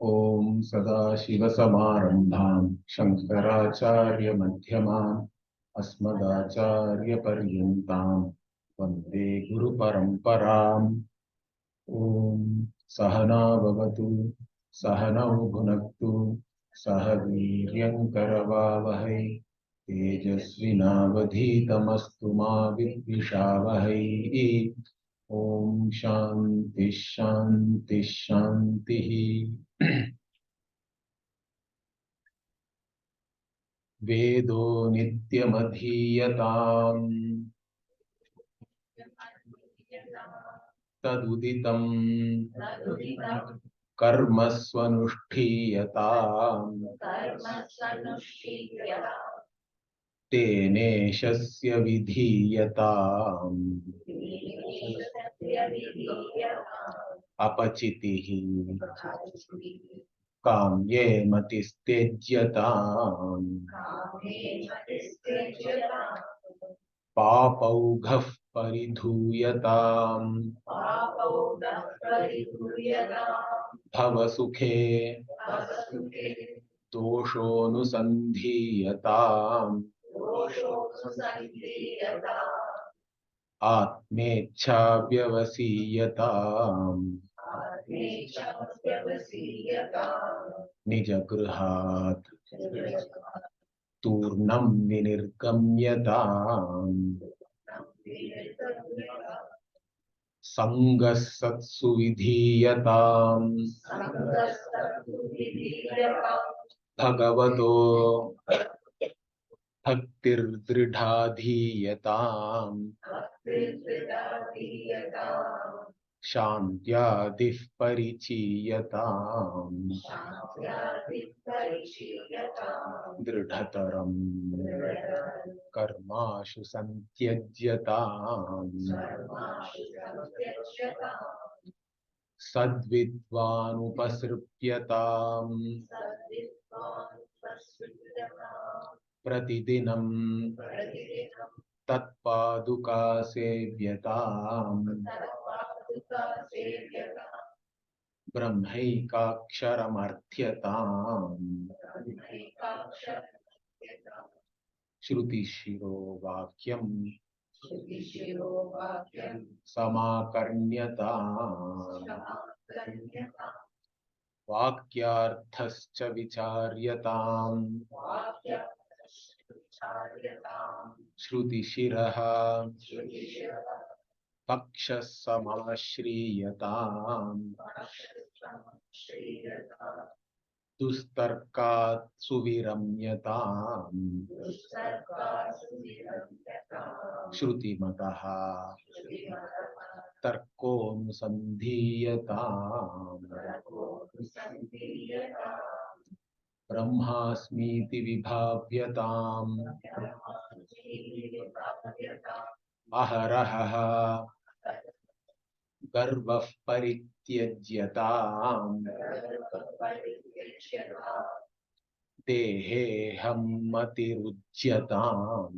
Om Sadashiva-Samarambham Śaṅkarācārya-Madhyamām Asmadācārya-Paryantam Vande Guru-Paramparam. Om Sahana Bhavatu Sahanau Bhunaktu Sahaviryaṅkaravāvahai Tejasvinavadhitamastu ma vidvishavahai. Om Shanti Shanti Shanti. Vedo nityamadhiyatam taduditam karmasvanushఠīyatam teneshasya vidhiyatam apachitihi kamye matistejyatam papaughav paridhuyatam bhavasukhe doshonusandhiyatam atmecha vyavasiyatam nijagruhat turnam vinirgamyatam sangasatsu vidhiyatam bhagavato bhaktirdridhadhiyatam shantyadih parichiyatam dridhataram karmashu santyajyatam sadvidvanupasripyatam pratidinam tatpaduka sevyatam brahmaikaksharamarthyatam shruti shiro vakyam samakarnyatam vakyarthascha vicharyatam shruti shiraha pakshas samashriyatam dustarkat suviramyatam shruti mataha tarkonusandhiyatam brahmasmiti vibhavyatam aharaha garvah parityajyatam deheham matirujyatam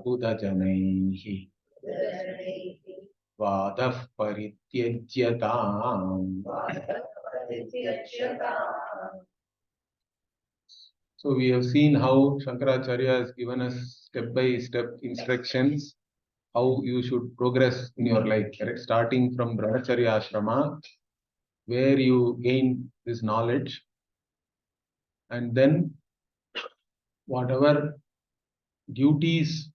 budajanaihi vadah parityajyatam. So we have seen how Śaṅkarācārya has given us step-by-step instructions how you should progress in your life, correct? Starting from Brahmacharya Ashrama, where you gain this knowledge, and then whatever duties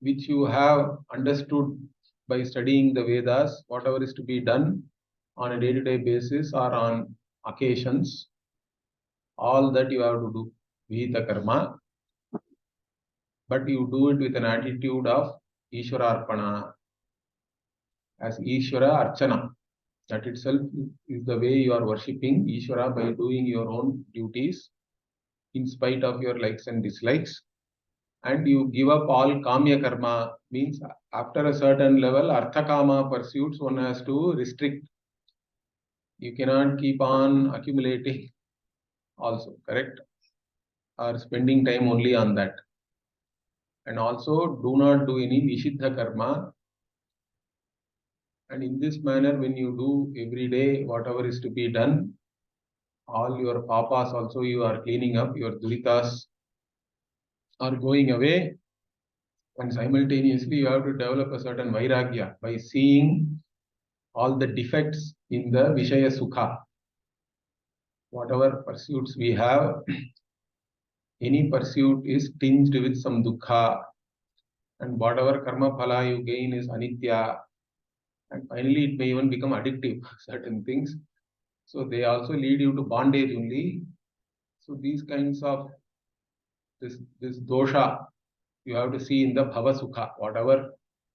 which you have understood by studying the Vedas, whatever is to be done on a day-to-day basis or on occasions, all that you have to do, Vihita Karma, but you do it with an attitude of Ishvara Arpana, as Ishvara Archana. That itself is the way you are worshipping Ishvara, by doing your own duties in spite of your likes and dislikes. And you give up all Kamya Karma, means after a certain level, Artha Kama pursuits one has to restrict. You cannot keep on accumulating also, correct? Or spending time only on that. And also do not do any Nishiddha Karma. And in this manner, when you do every day whatever is to be done, all your papas also you are cleaning up, your duritas are going away, and simultaneously you have to develop a certain vairagya by seeing all the defects in the Vishaya Sukha. Whatever pursuits we have, any pursuit is tinged with some dukkha, and whatever karma phala you gain is anitya, and finally it may even become addictive, certain things. So they also lead you to bondage only. So these kinds of this dosha you have to see in the bhava sukha. Whatever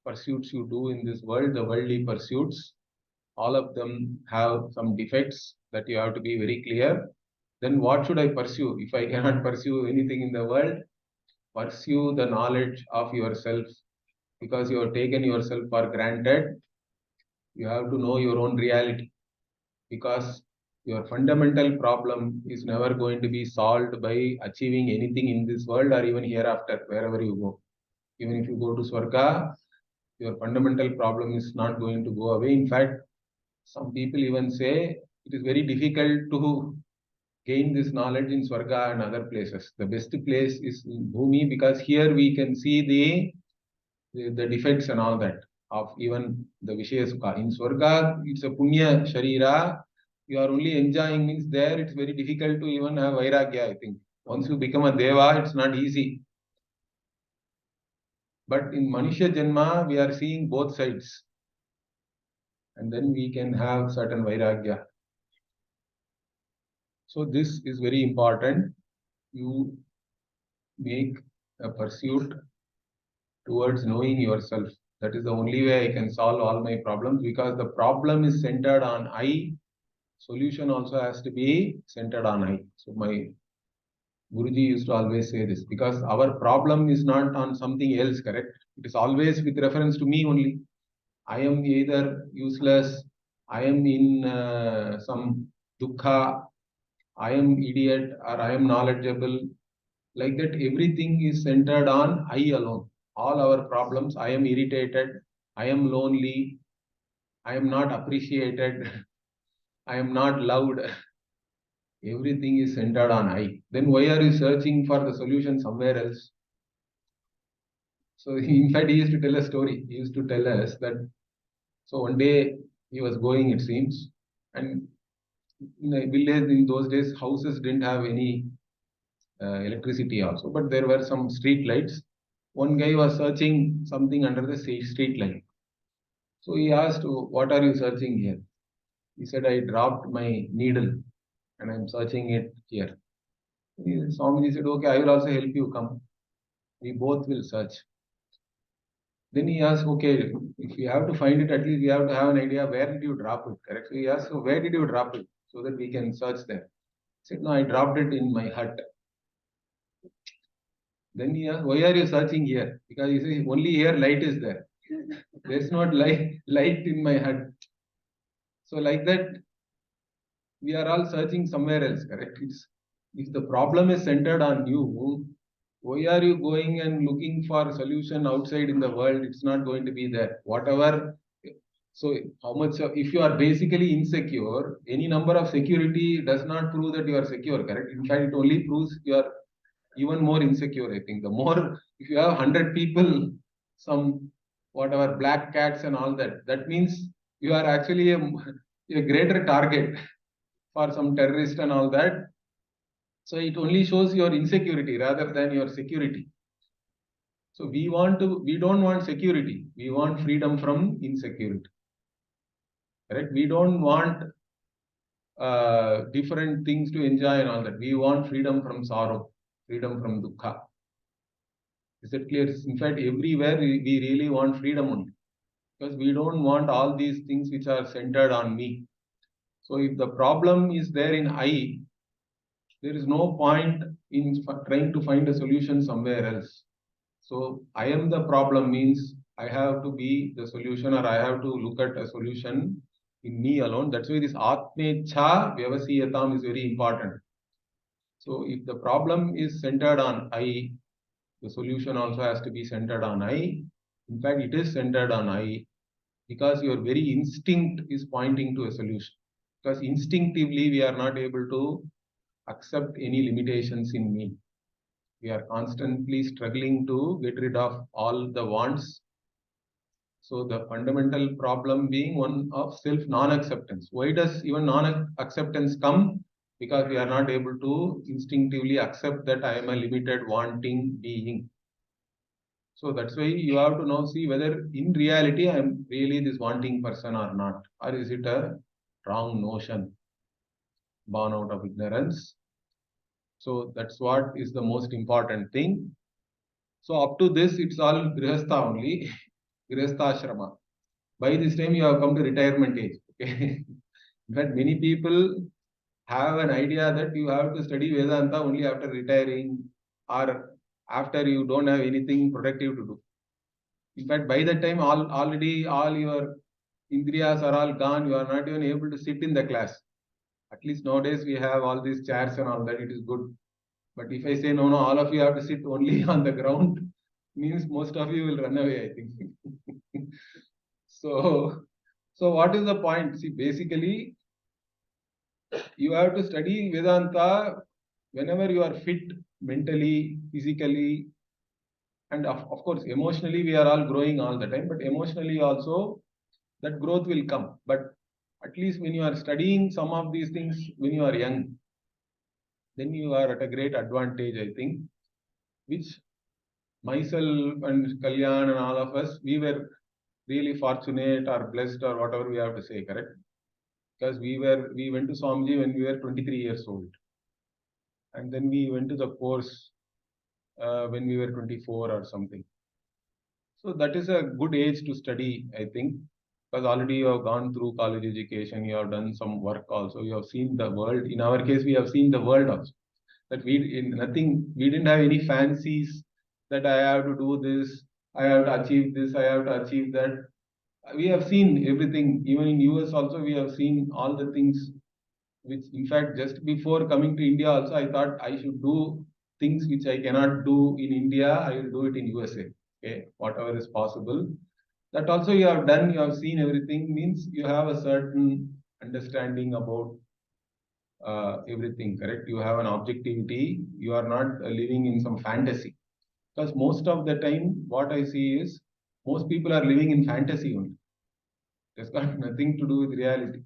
pursuits you do in this world, the worldly pursuits, all of them have some defects that you have to be very clear. Then what should I pursue? If I cannot pursue anything in the world, pursue the knowledge of yourself, because you have taken yourself for granted. You have to know your own reality, because your fundamental problem is never going to be solved by achieving anything in this world or even hereafter, wherever you go. Even if you go to Swarga, your fundamental problem is not going to go away. In fact, some people even say it is very difficult to gain this knowledge in Swarga and other places. The best place is in Bhumi, because here we can see the defects and all that of even the Vishaya Sukha. In Swarga, it's a Punya Sharira. You are only enjoying, means there it's very difficult to even have Vairagya, I think. Once you become a Deva, it's not easy. But in Manushya Janma, we are seeing both sides. And then we can have certain Vairagya. So this is very important. You make a pursuit towards knowing yourself. That is the only way I can solve all my problems, because the problem is centered on I. Solution also has to be centered on I. So my Guruji used to always say this, because our problem is not on something else, correct? It is always with reference to me only. I am either useless, I am in some dukkha, I am idiot, or I am knowledgeable. Like that, everything is centered on I alone. All our problems, I am irritated, I am lonely, I am not appreciated, I am not loved. Everything is centered on I. Then why are you searching for the solution somewhere else? So in fact, he used to tell a story. He used to tell us that, so one day he was going, it seems, and in a village in those days, houses didn't have any electricity also, but there were some street lights. One guy was searching something under the street light. So he asked, "What are you searching here?" He said, "I dropped my needle and I'm searching it here." Swamiji said, "Okay, I will also help you, come. We both will search." Then he asked, "Okay, if you have to find it, at least we have to have an idea where did you drop it, correct?" So he asked, "So where did you drop it so that we can search there?" He said, "No, I dropped it in my hut." Then he asked, "Why are you searching here?" Because he said, "Only here light is there. There's not light in my hut." So like that, we are all searching somewhere else, correct? If the problem is centered on you, why are you going and looking for a solution outside in the world? It's not going to be there. Whatever. So how much, if you are basically insecure, any number of security does not prove that you are secure, correct? In fact, it only proves you are even more insecure, I think. The more, if you have 100 people, some whatever black cats and all that, that means you are actually a greater target for some terrorist and all that. So it only shows your insecurity rather than your security. So we don't want security. We want freedom from insecurity. Correct? We don't want different things to enjoy and all that. We want freedom from sorrow, freedom from dukkha. Is it clear? In fact, everywhere we really want freedom only, because we don't want all these things which are centered on me. So if the problem is there in I, there is no point in trying to find a solution somewhere else. So I am the problem means I have to be the solution, or I have to look at a solution in me alone. That's why this Atmecha Vyavasiyatam is very important. So if the problem is centered on I, the solution also has to be centered on I. In fact, it is centered on I. because your very instinct is pointing to a solution. Because instinctively we are not able to accept any limitations in me. We are constantly struggling to get rid of all the wants. So the fundamental problem being one of self non-acceptance. Why does even non-acceptance come? Because we are not able to instinctively accept that I am a limited wanting being. So that's why you have to now see whether in reality I am really this wanting person or not, or is it a wrong notion born out of ignorance. So that's what is the most important thing. So up to this, it's all Grihastha only, Grihastha. By this time, you have come to retirement age. Okay? But many people have an idea that you have to study Vedanta only after retiring or after you don't have anything productive to do. In fact, by that time, already all your indriyas are all gone. You are not even able to sit in the class. At least nowadays we have all these chairs and all that. It is good. But if I say no, all of you have to sit only on the ground, means most of you will run away, I think. So what is the point? See, basically, you have to study Vedanta whenever you are fit mentally, physically, and of course, emotionally, we are all growing all the time, but emotionally also, that growth will come. But at least when you are studying some of these things when you are young, then you are at a great advantage, I think, which myself and Kalyan and all of us, we were really fortunate or blessed or whatever we have to say, correct? Because we went to Swamiji when we were 23 years old. And then we went to the course when we were 24 or something. So that is a good age to study, I think, because already you have gone through college education, you have done some work also, you have seen the world. In our case, we have seen the world also. That we didn't have any fancies that I have to do this, I have to achieve this, I have to achieve that. We have seen everything. Even in US also, we have seen all the things which, in fact, just before coming to India also, I thought I should do things which I cannot do in India, I will do it in USA. Okay, whatever is possible. That also you have done, you have seen everything, means you have a certain understanding about everything, correct? You have an objectivity, you are not living in some fantasy. Because most of the time, what I see is, most people are living in fantasy only. It's got nothing to do with reality.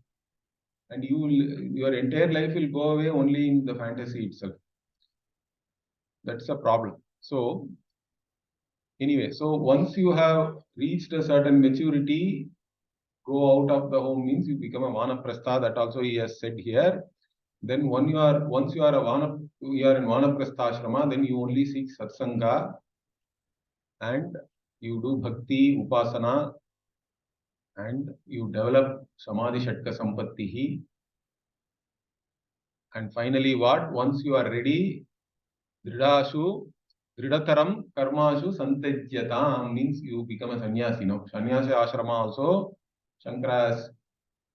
And your entire life will go away only in the fantasy itself. That's a problem. So, anyway, so once you have reached a certain maturity, go out of the home means you become a vanaprastha. That also he has said here. Then once you are in vanaprastha ashrama, then you only seek satsanga and you do bhakti, upasana, and you develop samadhi shatka sampattihi. And finally, what? Once you are ready, dridataram karmashu santejyatam means you become a sannyasi. Now, sannyasi ashrama also, Shankara has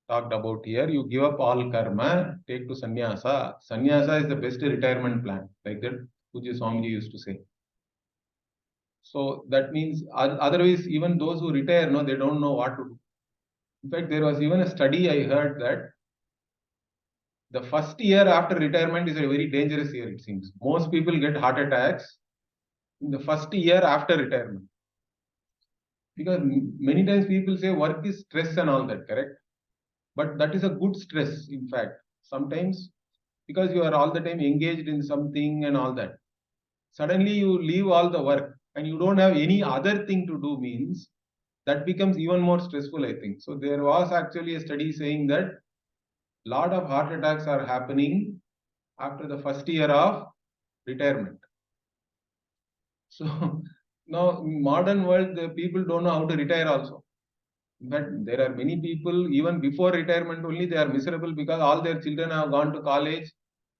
talked about here. You give up all karma, take to sannyasa. Sannyasa is the best retirement plan, like that Pujya Swamiji used to say. So that means otherwise, even those who retire, no, they don't know what to do. In fact, there was even a study I heard that the first year after retirement is a very dangerous year, it seems. Most people get heart attacks in the first year after retirement. Because many times people say work is stress and all that, correct? But that is a good stress, in fact. Sometimes because you are all the time engaged in something and all that. Suddenly you leave all the work and you don't have any other thing to do means that becomes even more stressful, I think. So there was actually a study saying that lot of heart attacks are happening after the first year of retirement. So now in modern world, the people don't know how to retire also. But there are many people, even before retirement only, they are miserable because all their children have gone to college.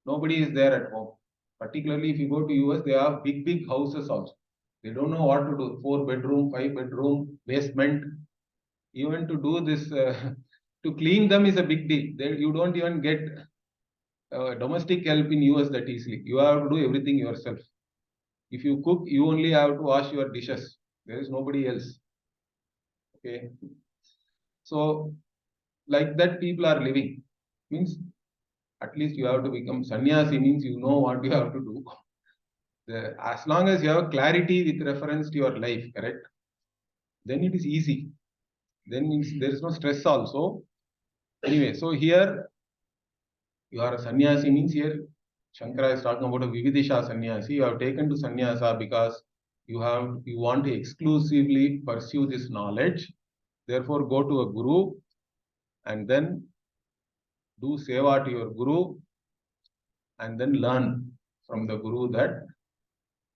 Nobody is there at home. Particularly if you go to US, they have big houses also. They don't know what to do. 4-bedroom, 5-bedroom, basement. Even to do this, to clean them is a big deal. You don't even get domestic help in US that easily. You have to do everything yourself. If you cook, you only have to wash your dishes. There is nobody else. Okay. So, like that people are living. Means, at least you have to become sannyasi, means you know what you have to do. As long as you have clarity with reference to your life, correct? Then it is easy. Then there is no stress also. Anyway, so here you are a sannyasi, means here Shankara is talking about a Vividisha sannyasi. You have taken to sannyasa because you want to exclusively pursue this knowledge. Therefore, go to a guru and then do seva to your guru and then learn from the guru that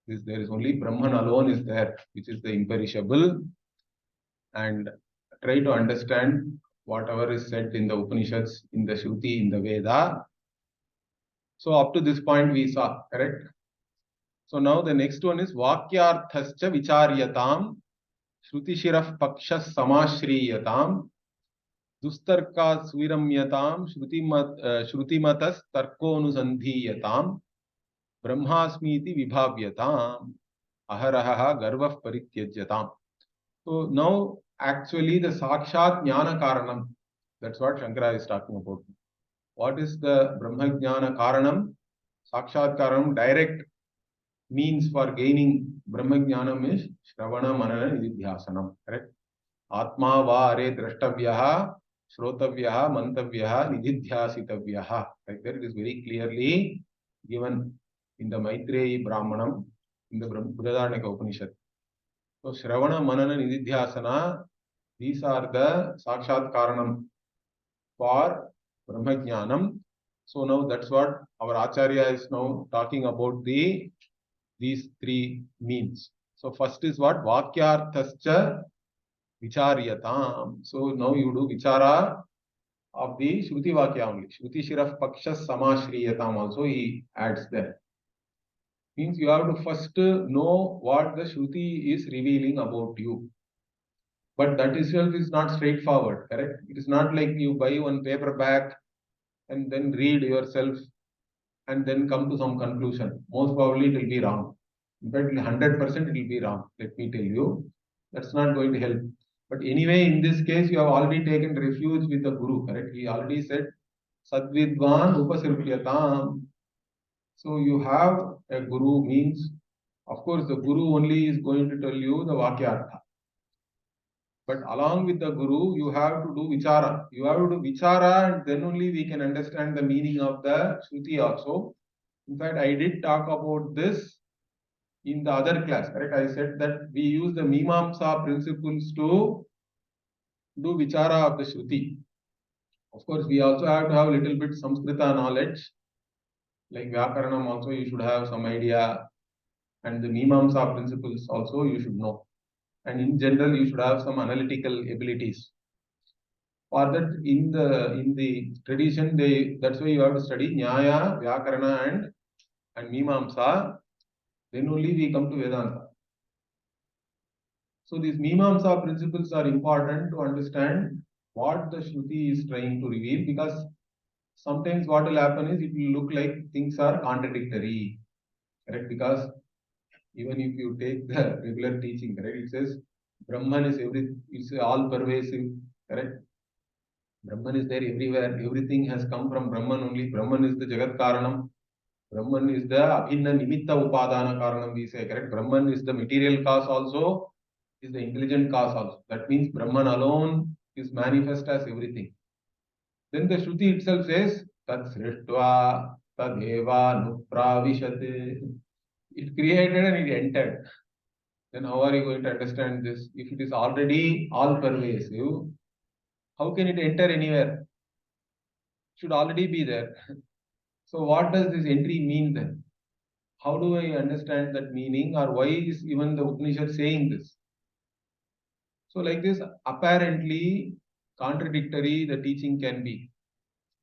there is only Brahman alone is there, which is the imperishable, and try to understand whatever is said in the Upanishads, in the Shruti, in the Veda. So up to this point we saw, correct? So now the next one is Vakyarthascha Vicharyatam Shrutishirah Pakshas Samashriyatam Dustarka Sviramyatam Shrutimatas Tarkonusandhiyatam Brahmasmiti Vibhavyatam Aharaha Garvah Parityajyatam. So now actually the Sakshat Jnana Karanam, that's what Shankara is talking about. What is the Brahma Jnana Karanam? Sakshat Karanam, direct means for gaining Brahma Jnanam is Shravana Manana Nididhyasanam, correct? Atma Vare Drashtavyaha Shrotavyaha Mantavyaha Nididhyasitavyaha. Like that, it is very clearly given in the Maitreyi Brahmanam, in the Brihadaranyaka Upanishad. So Shravana Manana Nididhyasana, these are the Sakshat Karanam for Brahma Jnanam. So now that's what our Acharya is now talking about these three means. So first is what? Vakyarthascha Vicharyatam. So now you do Vichara of the Shruti Vakya only. Shruti Shiraf Pakshas Samashriyatam also he adds there. Means you have to first know what the Shruti is revealing about you. But that itself is not straightforward, correct? It is not like you buy one paperback and then read yourself and then come to some conclusion. Most probably it will be wrong. In fact, 100% it will be wrong. Let me tell you. That's not going to help. But anyway, in this case, you have already taken refuge with the Guru, correct? He already said, Sadvidvan Upasirupyatam. So you have a Guru means, of course, the Guru only is going to tell you the Vakyartha. But along with the Guru, you have to do Vichara. You have to do Vichara and then only we can understand the meaning of the Shruti also. In fact, I did talk about this in the other class, correct? I said that we use the Mimamsa principles to do Vichara of the Shruti. Of course, we also have to have a little bit Samskrita knowledge. Like Vyakaranam also you should have some idea. And the Mimamsa principles also you should know. And in general, you should have some analytical abilities. For that, in the tradition, that's why you have to study Nyaya, Vyakarana and Mimamsa. Then only we come to Vedanta. So these Mimamsa principles are important to understand what the Shruti is trying to reveal, because sometimes what will happen is it will look like things are contradictory, correct? Because even if you take the regular teaching, correct, it says Brahman is it's all pervasive, correct? Brahman is there everywhere. Everything has come from Brahman only. Brahman is the Jagat Karanam. Brahman is the Abhinna Nimitta Upadana Karanam, we say, correct? Brahman is the material cause also, is the intelligent cause also. That means Brahman alone is manifest as everything. Then the Shruti itself says, Tat Srishtva Tadeva Nupravishate. It created and it entered. Then how are you going to understand this? If it is already all pervasive, how can it enter anywhere? It should already be there. So what does this entry mean then? How do I understand that meaning, or why is even the Upanishad saying this? So like this, apparently contradictory the teaching can be.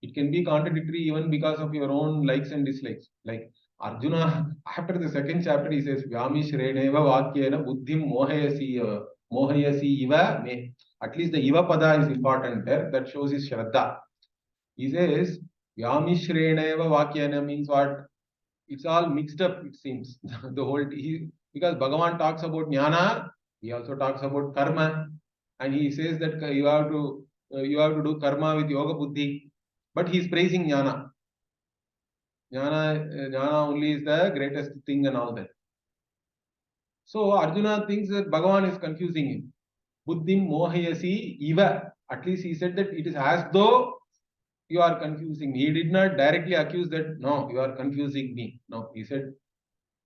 It can be contradictory even because of your own likes and dislikes. Like Arjuna, after the second chapter, he says, Vyami Shreneva Vakyena Buddhim Mohayasi Iva Me. At least the Iva Pada is important there. That shows his Shraddha. He says, Vyami Shreneva Vakyena means what? It's all mixed up, it seems. The whole, because Bhagavan talks about Jnana, he also talks about Karma. And he says that you have to You have to do karma with yoga buddhi. But he is praising jnana. Jnana only is the greatest thing and all that. So Arjuna thinks that Bhagavan is confusing him. Buddhim mohayasi iva. At least he said that it is as though you are confusing me. He did not directly accuse that, no, you are confusing me. No, he said,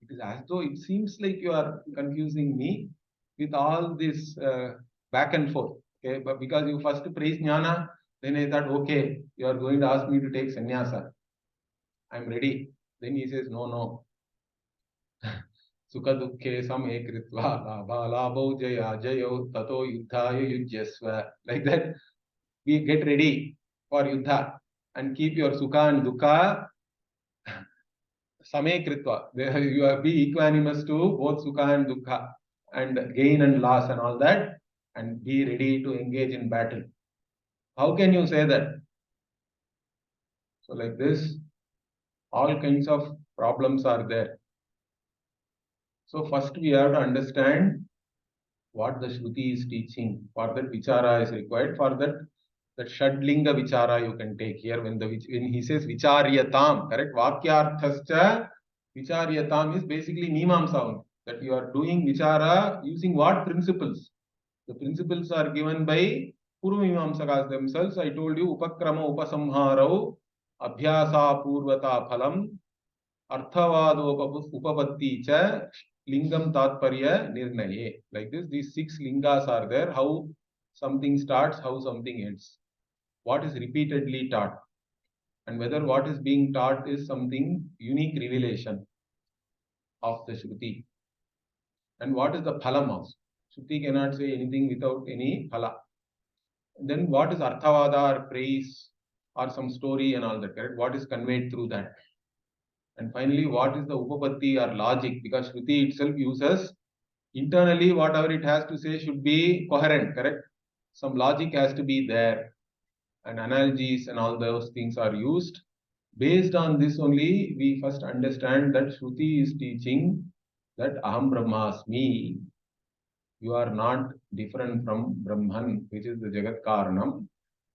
it is as though it seems like you are confusing me with all this back and forth. Okay, but because you first praised jnana, then I thought, okay, you are going to ask me to take sannyasa. I am ready. Then he says, no. Sukha dukhe same kritva labha labho jaya jayo tato yuddhaya yujyasva. Like that, we get ready for yuddha and keep your sukha and dukkha same kritva. You have be equanimous to both sukha and dukkha and gain and loss and all that, and be ready to engage in battle. How can you say that? So like this, all kinds of problems are there. So first we have to understand what the Shruti is teaching. For that vichara is required. For that Shadlinga vichara you can take here. When he says vicharyatam, correct? Vakyarthascha vicharyatam is basically mimamsa. That you are doing vichara using what principles? The principles are given by Purvamimamsakas themselves. I told you upakrama upasamharau abhyasa purvata phalam arthavado upapatti cha lingam tatparya nirnaye. Like this, these 6 lingas are there. How something starts, how something ends. What is repeatedly taught, and whether what is being taught is something unique revelation of the Shruti. And what is the phalam also? Shruti cannot say anything without any phala. Then what is arthavada or praise or some story and all that, correct? What is conveyed through that? And finally, what is the upapatti or logic? Because Shruti itself uses internally whatever it has to say should be coherent, correct? Some logic has to be there, and analogies and all those things are used. Based on this only, we first understand that Shruti is teaching that Aham Brahmasmi. You are not different from Brahman, which is the Jagat Karanam.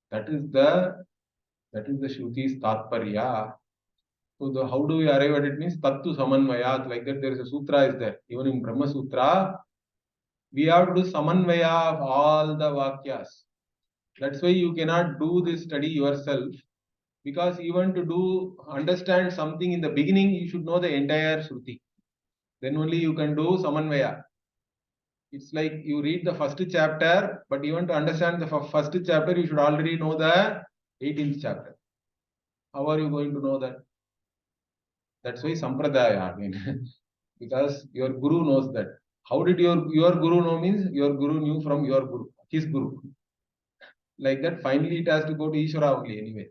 That is the Shruti's Tatparya. So how do we arrive at it? Means Tattu Samanvayat. Like that, there is a sutra is there. Even in Brahma Sutra, we have to do Samanvaya of all the Vakyas. That's why you cannot do this study yourself. Because even to understand something in the beginning, you should know the entire Shruti. Then only you can do Samanvaya. It's like you read the first chapter, but even to understand the first chapter, you should already know the 18th chapter. How are you going to know that? That's why Sampradaya, because your Guru knows that. How did your Guru know? Means your Guru knew from your Guru, his Guru. Like that, finally it has to go to Ishvara only anyway.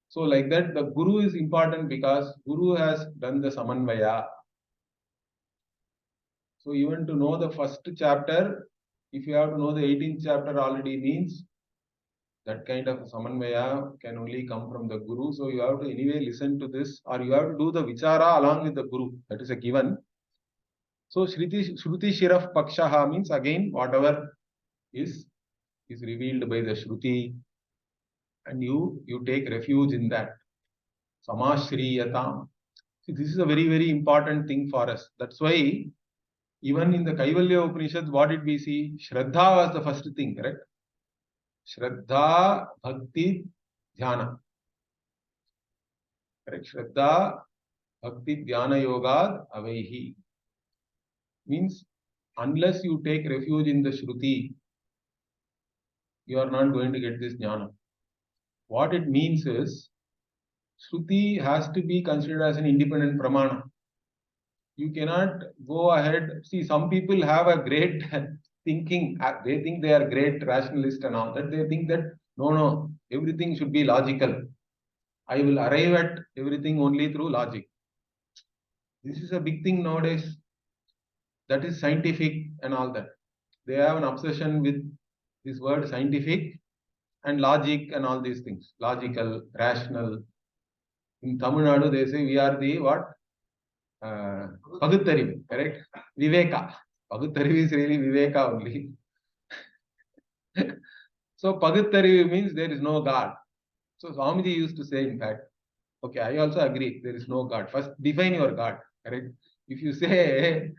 So like that, the Guru is important because Guru has done the Samanvaya. So even to know the first chapter, if you have to know the 18th chapter already means that kind of Samanvaya can only come from the Guru. So you have to anyway listen to this, or you have to do the Vichara along with the Guru. That is a given. So Shruti Shiraf Pakshaha means again whatever is revealed by the Shruti, and you take refuge in that. Samashriyatam. See, this is a very, very important thing for us. That's why even in the Kaivalya Upanishads, what did we see? Shraddha was the first thing, correct? Shraddha, Bhakti, Dhyana. Correct? Shraddha, Bhakti, Dhyana, Yogad, Avaihi. Means, unless you take refuge in the Shruti, you are not going to get this Jnana. What it means is, Shruti has to be considered as an independent Pramana. You cannot go ahead. See, some people have a great thinking. They think they are great rationalist and all that. They think that, no, everything should be logical. I will arrive at everything only through logic. This is a big thing nowadays. That is scientific and all that. They have an obsession with this word scientific and logic and all these things. Logical, rational. In Tamil Nadu, they say we are the what? Paguttarivu, correct? Viveka. Paguttarivu is really Viveka only. So Pagattarivu means there is no God. So Swamiji used to say, in fact, okay, I also agree, there is no God. First, define your God, correct? If you say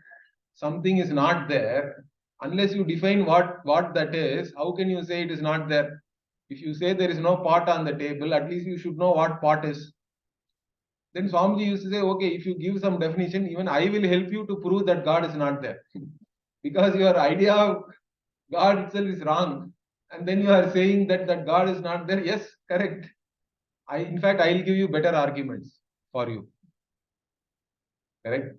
something is not there, unless you define what that is, how can you say it is not there? If you say there is no pot on the table, at least you should know what pot is. Then Swamiji used to say, okay, if you give some definition, even I will help you to prove that God is not there. Because your idea of God itself is wrong. And then you are saying that God is not there. Yes, correct. In fact, I will give you better arguments for you. Correct?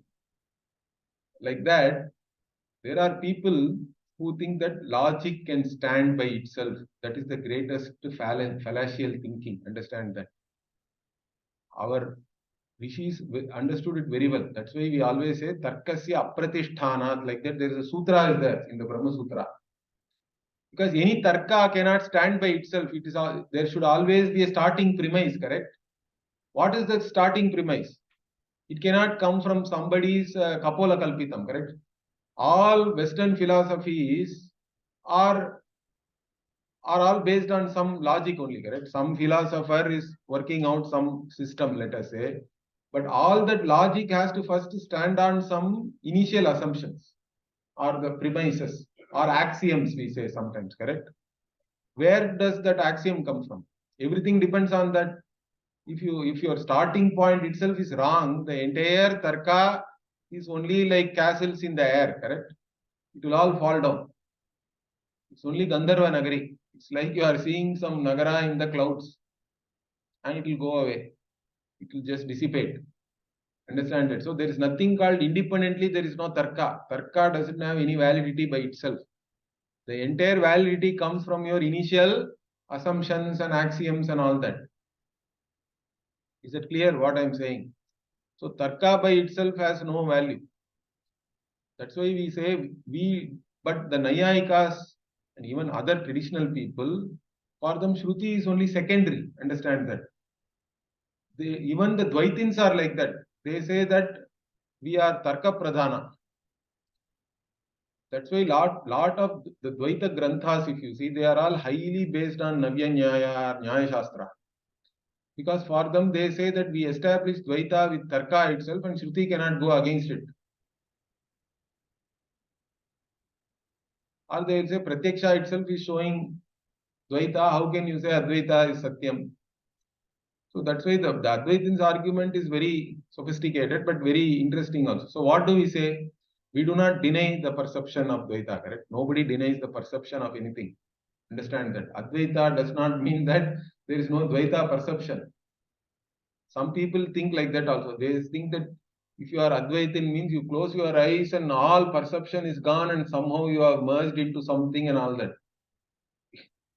Like that, there are people who think that logic can stand by itself. That is the greatest fallacial thinking. Understand that. Our Rishis understood it very well. That's why we always say Tarkasya Apratishthana. Like that, there is a sutra is there in the Brahma Sutra. Because any tarka cannot stand by itself. It is there should always be a starting premise, correct? What is the starting premise? It cannot come from somebody's Kapola Kalpitam, correct? All Western philosophies are all based on some logic only, correct? Some philosopher is working out some system, let us say. But all that logic has to first stand on some initial assumptions or the premises or axioms, we say sometimes, correct? Where does that axiom come from? Everything depends on that. If your starting point itself is wrong, the entire tarka is only like castles in the air, correct? It will all fall down. It's only Gandharva Nagari. It's like you are seeing some Nagara in the clouds and it will go away. It will just dissipate. Understand that? So there is nothing called independently, there is no tarka. Tarka doesn't have any validity by itself. The entire validity comes from your initial assumptions and axioms and all that. Is it clear what I am saying? So tarka by itself has no value. That's why we say but the Nayayikas and even other traditional people, for them Shruti is only secondary. Understand that. Even the Dvaitins are like that. They say that we are tarka pradhana. That's why lot of the Dvaita Granthas, if you see, they are all highly based on Navya Nyaya or Nyaya Shastra. Because for them, they say that we establish Dvaita with Tarka itself and Shruti cannot go against it. Or they will say Pratyaksha itself is showing Dvaita. How can you say Advaita is Satyam? So that's why the Advaitin's argument is very sophisticated but very interesting also. So what do we say? We do not deny the perception of Dvaita, correct? Nobody denies the perception of anything. Understand that. Advaita does not mean that there is no Dvaita perception. Some people think like that also. They think that if you are Advaitin means you close your eyes and all perception is gone and somehow you are merged into something and all that.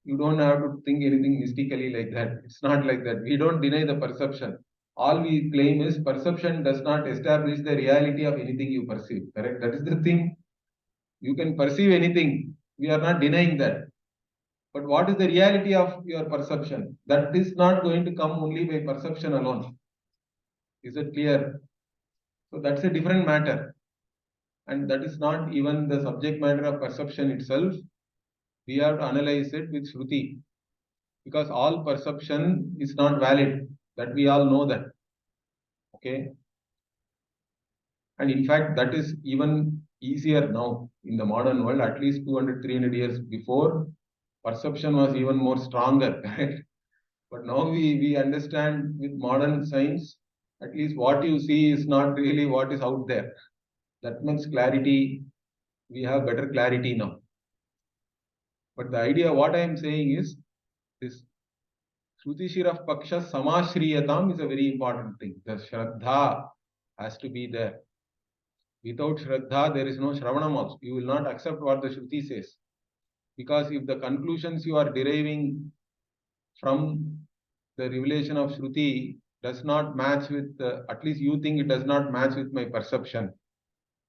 You don't have to think anything mystically like that. It's not like that. We don't deny the perception. All we claim is perception does not establish the reality of anything you perceive. Correct? That is the thing. You can perceive anything. We are not denying that. But what is the reality of your perception? That is not going to come only by perception alone. Is it clear? So that's a different matter. And that is not even the subject matter of perception itself. We have to analyze it with Shruti. Because all perception is not valid. That we all know that. Okay. And in fact, that is even easier now in the modern world. At least 200, 300 years before, perception was even more stronger. Right? But now we understand with modern science, at least what you see is not really what is out there. That much clarity, we have better clarity now. But the idea, what I am saying is, this Shruti Shiraf Paksha Samashriyatam is a very important thing. The Shraddha has to be there. Without Shraddha, there is no Shravanam also. You will not accept what the Shruti says. Because if the conclusions you are deriving from the revelation of Shruti does not match with, at least you think it does not match with my perception,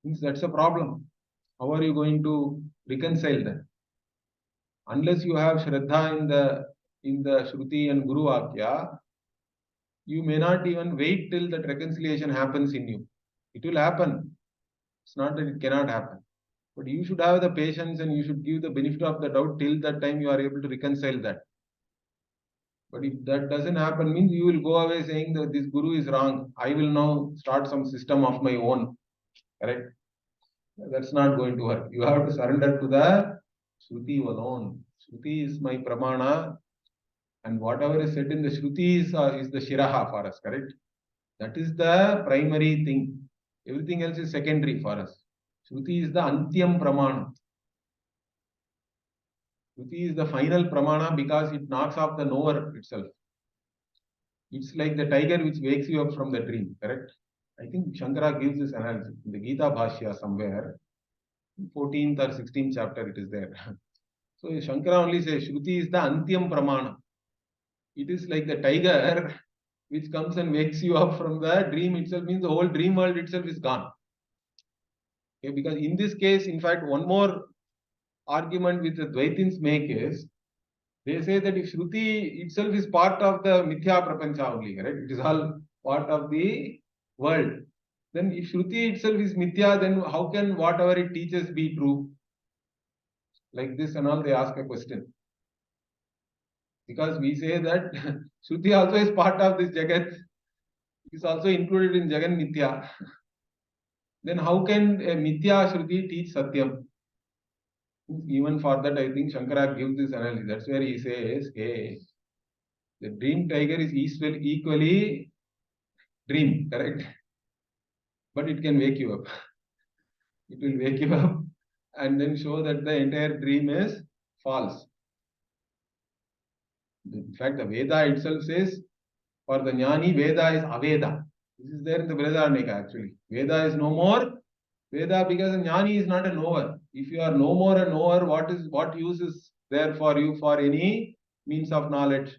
means that's a problem. How are you going to reconcile that? Unless you have Shraddha in the Shruti and Guru Vakya, you may not even wait till that reconciliation happens in you. It will happen. It's not that it cannot happen. But you should have the patience and you should give the benefit of the doubt till that time you are able to reconcile that. But if that doesn't happen, means you will go away saying that this guru is wrong. I will now start some system of my own. Correct? That's not going to work. You have to surrender to the Shruti alone. Shruti is my pramana, and whatever is said in the Shruti is the Shiraha for us, correct? That is the primary thing. Everything else is secondary for us. Shruti is the Antyam Pramana. Shruti is the final Pramana because it knocks off the knower itself. It's like the tiger which wakes you up from the dream, correct? I think Shankara gives this analogy in the Gita Bhashya somewhere. 14th or 16th chapter it is there. So Shankara only says Shruti is the Antyam Pramana. It is like the tiger which comes and wakes you up from the dream itself, means the whole dream world itself is gone. Okay, because in this case, in fact, one more argument which the Dvaitins make is, they say that if Shruti itself is part of the Mithya Prapancha only, correct? It is all part of the world. Then if Shruti itself is Mithya, then how can whatever it teaches be true? Like this and all, they ask a question. Because we say that Shruti also is part of this Jagat, is also included in Jagan Mithya. Then how can a Mithya Shruti teach Satyam? Even for that, I think Shankara gives this analogy. That's where he says, hey, the dream tiger is equally dream, correct? But it can wake you up. It will wake you up and then show that the entire dream is false. In fact, the Veda itself says, for the Jnani, Veda is Aveda. This is there in the Brihadaranyaka actually. Veda is no more Veda because a Jnani is not a knower. If you are no more a knower, what use is there for you for any means of knowledge?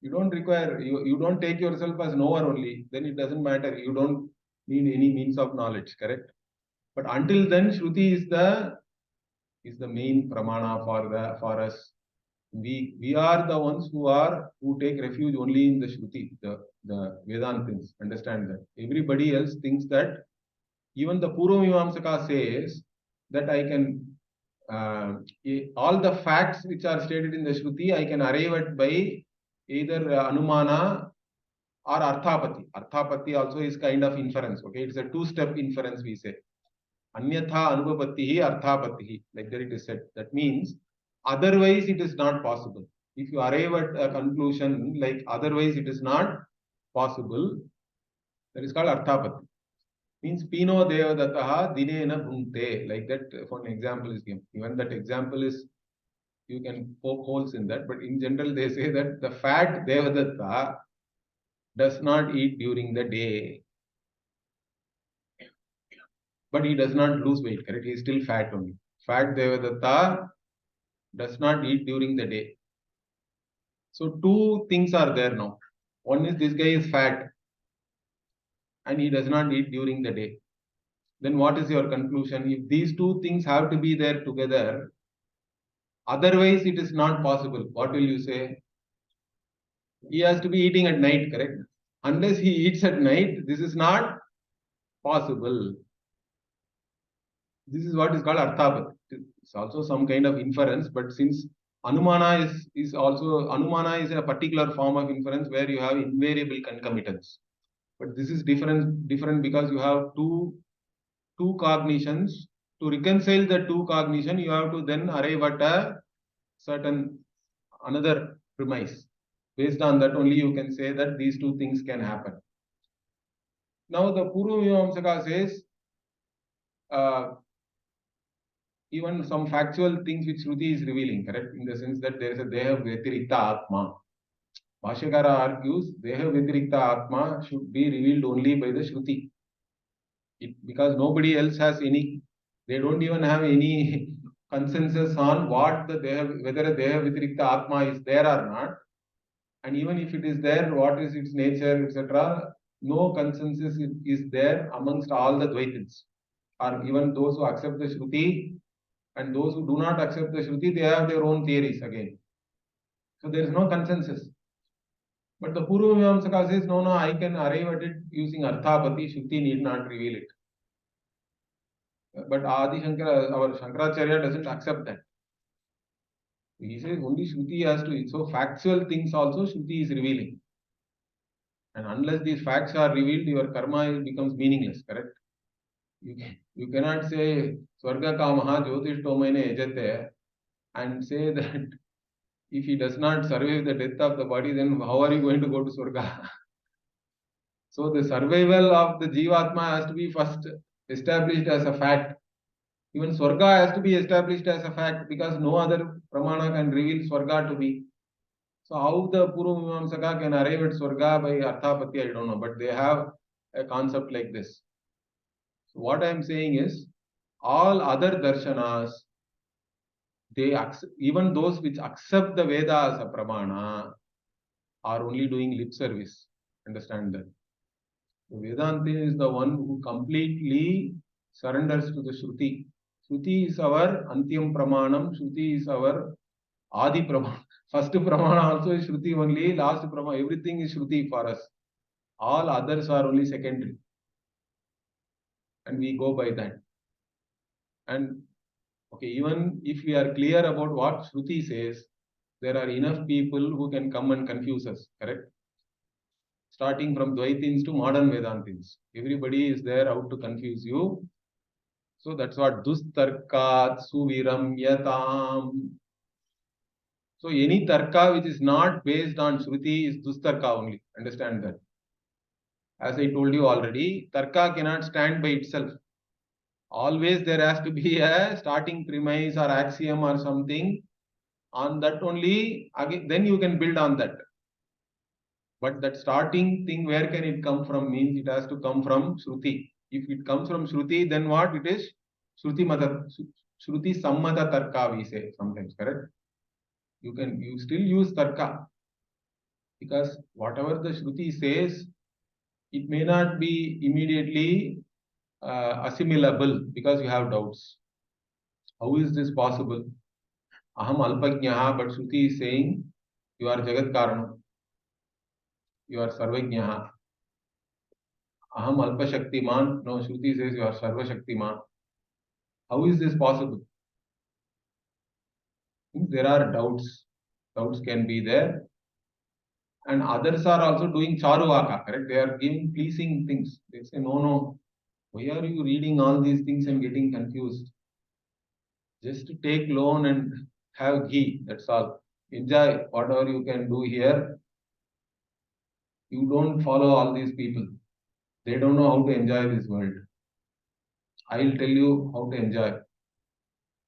You don't require, you don't take yourself as knower only, then it doesn't matter. You don't need any means of knowledge, correct? But until then, Shruti is the main pramana for us. We are the ones who take refuge only in the Shruti, the Vedantins. Understand that. Everybody else thinks that even the Purvamimamsaka says that I can all the facts which are stated in the Shruti, I can arrive at by either Anumana or Arthapati. Arthapati also is kind of inference. Okay, it's a two-step inference we say. Anyatha Anubhapatihi Arthapatihi. Like that it is said. That means otherwise it is not possible. If you arrive at a conclusion like otherwise it is not possible, that is called Arthapati. Means Pino Devadattaha Dinena Bhunte. Like that, for an example is given. Even that example is, you can poke holes in that, but in general they say that the fat Devadatta does not eat during the day. But he does not lose weight, correct? He is still fat only. Fat Devadatta does not eat during the day. So two things are there now. One is this guy is fat and he does not eat during the day. Then what is your conclusion? If these two things have to be there together, otherwise it is not possible. What will you say? He has to be eating at night, correct? Unless he eats at night, this is not possible. This is what is called Arthapat. It's also some kind of inference, but since Anumana is also, Anumana is a particular form of inference where you have invariable concomitance. But this is different because you have two cognitions. To reconcile the two cognition, you have to then arrive at a certain another premise. Based on that only you can say that these two things can happen. Now the Purvamimamsaka says even some factual things which Shruti is revealing, correct? In the sense that there is a Deha Vyatirikta Atma. Bhashyakara argues Deha Vyatirikta Atma should be revealed only by the Shruti. Because nobody else has any, they don't even have any consensus on whether a Deha Vyatirikta Atma is there or not. And even if it is there, what is its nature, etc. No consensus is there amongst all the Dvaitins. Or even those who accept the Shruti and those who do not accept the Shruti, they have their own theories again. So there is no consensus. But the Purvamimamsaka says, no, I can arrive at it using Arthapati, Shruti need not reveal it. But Ādi Śaṅkarācārya, our Śaṅkarācārya doesn't accept that. He says only Shruti has to, so factual things also Shruti is revealing. And unless these facts are revealed, your karma becomes meaningless, correct? You cannot say Swarga Kamaha Jyotishtomene Ejate and say that if he does not survive the death of the body, then how are you going to go to Swarga? So the survival of the Jivatma has to be first established as a fact. Even Swarga has to be established as a fact because no other Pramana can reveal Swarga to be. So how the Purvamimamsaka can arrive at Swarga by Arthapati, I don't know, but they have a concept like this. So what I am saying is, all other darshanas, even those which accept the Veda as a Pramana, are only doing lip service. Understand that. So Vedanta is the one who completely surrenders to the Shruti. Shruti is our Antyam Pramanam, Shruti is our Adi Pramana. First Pramana also is Shruti only, last Pramana, everything is Shruti for us. All others are only secondary. And we go by that. And okay, even if we are clear about what Shruti says, there are enough people who can come and confuse us, correct? Starting from Dvaitins to modern Vedantins. Everybody is there out to confuse you. So that's what Dustarkat Suviram Yatam. So any tarka which is not based on Shruti is Dustarka only. Understand that. As I told you already, tarka cannot stand by itself. Always there has to be a starting premise or axiom or something. On that only, again, then you can build on that. But that starting thing, where can it come from? Means it has to come from Shruti. If it comes from Shruti, then what it is? Shruti Sammata Tarka, we say sometimes, correct? You still use Tarka. Because whatever the Shruti says, it may not be immediately assimilable because you have doubts. How is this possible? Aham Alpajnaha, but Shruti is saying you are Jagat Karanam. You are Sarvajnaha. Aham Alpa Shaktiman. No, Shruti says you are Sarva Shaktiman. How is this possible? There are doubts. Doubts can be there. And others are also doing Charuvaka, correct? They are giving pleasing things. They say, no, why are you reading all these things and getting confused? Just take loan and have ghee, that's all. Enjoy whatever you can do here. You don't follow all these people. They don't know how to enjoy this world. I'll tell you how to enjoy.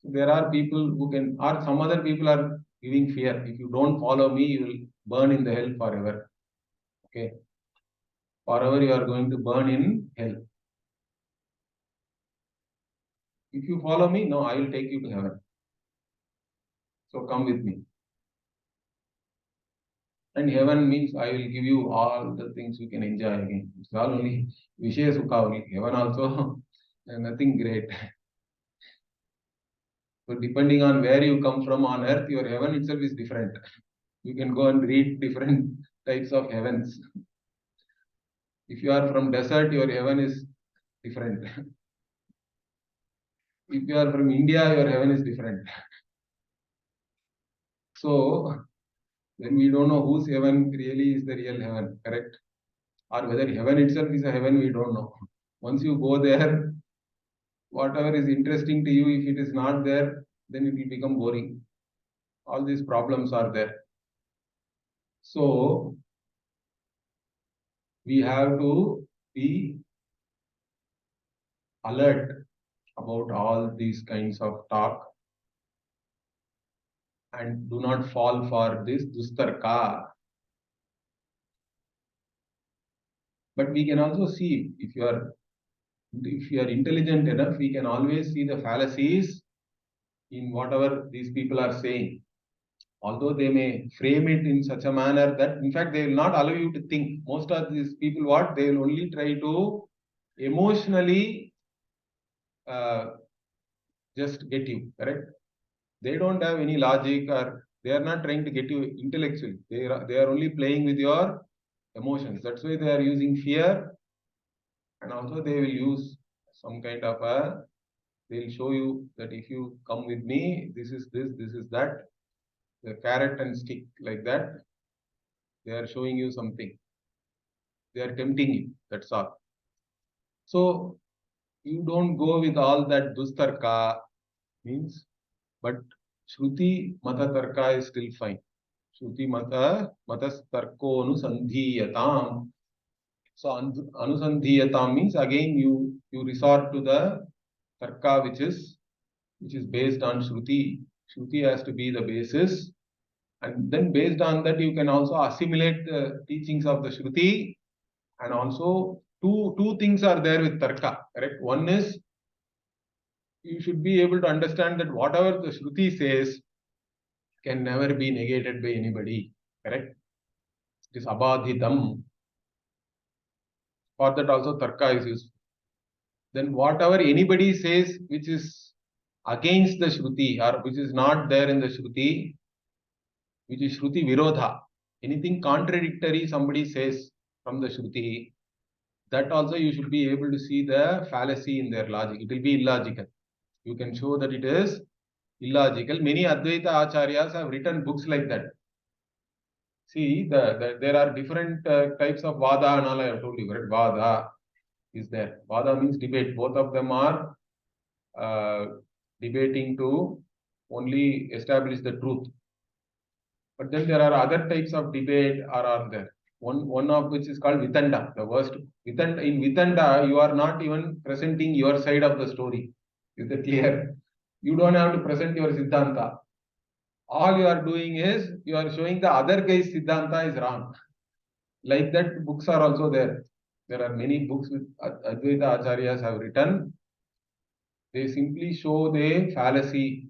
So there are people who can, or some other people are giving fear. If you don't follow me, you will burn in the hell forever. Okay. Forever you are going to burn in hell. If you follow me, no, I will take you to heaven. So come with me. And heaven means I will give you all the things you can enjoy again. It's all only Vishaya Sukha only. Heaven also nothing great. So depending on where you come from on earth, your heaven itself is different. You can go and read different types of heavens. If you are from desert, your heaven is different. If you are from India, your heaven is different. So then we don't know whose heaven really is the real heaven, correct? Or whether heaven itself is a heaven, we don't know. Once you go there, whatever is interesting to you, if it is not there, then it will become boring. All these problems are there. So we have to be alert about all these kinds of talk and do not fall for this dustarka. But we can also see, if you are intelligent enough, we can always see the fallacies in whatever these people are saying. Although they may frame it in such a manner that, in fact, they will not allow you to think. Most of these people, what? They will only try to emotionally just get you, correct? They don't have any logic, or they are not trying to get you intellectually. They are only playing with your emotions. That's why they are using fear, and also they will use some kind of a They'll show you that if you come with me, this is this, this is that. The carrot and stick like that. They are showing you something. They are tempting you. That's all. So you don't go with all that dustarka means, but Shruti Mata Tarka is still fine. Shruti Mata Matastarko Anusandhiyatam. So Anusandhiyatam means again you resort to the Tarka which is based on Shruti. Shruti has to be the basis. And then based on that you can also assimilate the teachings of the Shruti. And also two things are there with Tarka. Correct? One is you should be able to understand that whatever the Shruti says can never be negated by anybody. Correct? It is abadhitam. For that also Tarka is useful. Then whatever anybody says which is against the Shruti or which is not there in the Shruti, which is Shruti Virodha, anything contradictory somebody says from the Shruti, that also you should be able to see the fallacy in their logic. It will be illogical. You can show that it is illogical. Many Advaita Acharyas have written books like that. See, there are different types of Vada and all I have told you, right? Vada is there. Vada means debate. Both of them are debating to only establish the truth. But then there are other types of debate are there. One of which is called Vitanda. The worst. In Vitanda, you are not even presenting your side of the story. Is it clear? You don't have to present your Siddhanta. All you are doing is, you are showing the other guy's Siddhanta is wrong. Like that, books are also there. There are many books which Advaita Acharyas have written. They simply show the fallacy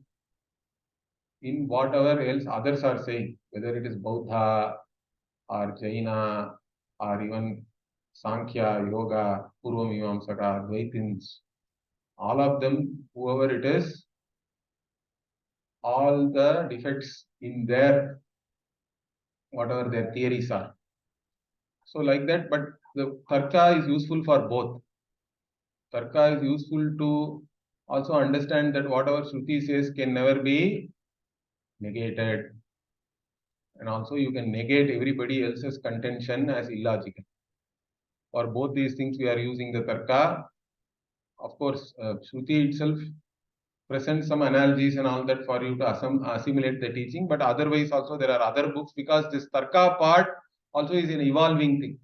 in whatever else others are saying, whether it is Buddha or Jaina or even Sankhya, Yoga, Purva Mimamsaka, Advaitins, all of them, whoever it is, all the defects in their, whatever their theories are. So like that, but the Tarka is useful for both. Tarka is useful to also understand that whatever Shruti says can never be negated. And also you can negate everybody else's contention as illogical. For both these things we are using the Tarka. Of course, Shruti itself presents some analogies and all that for you to assimilate the teaching. But otherwise also there are other books, because this Tarka part also is an evolving thing.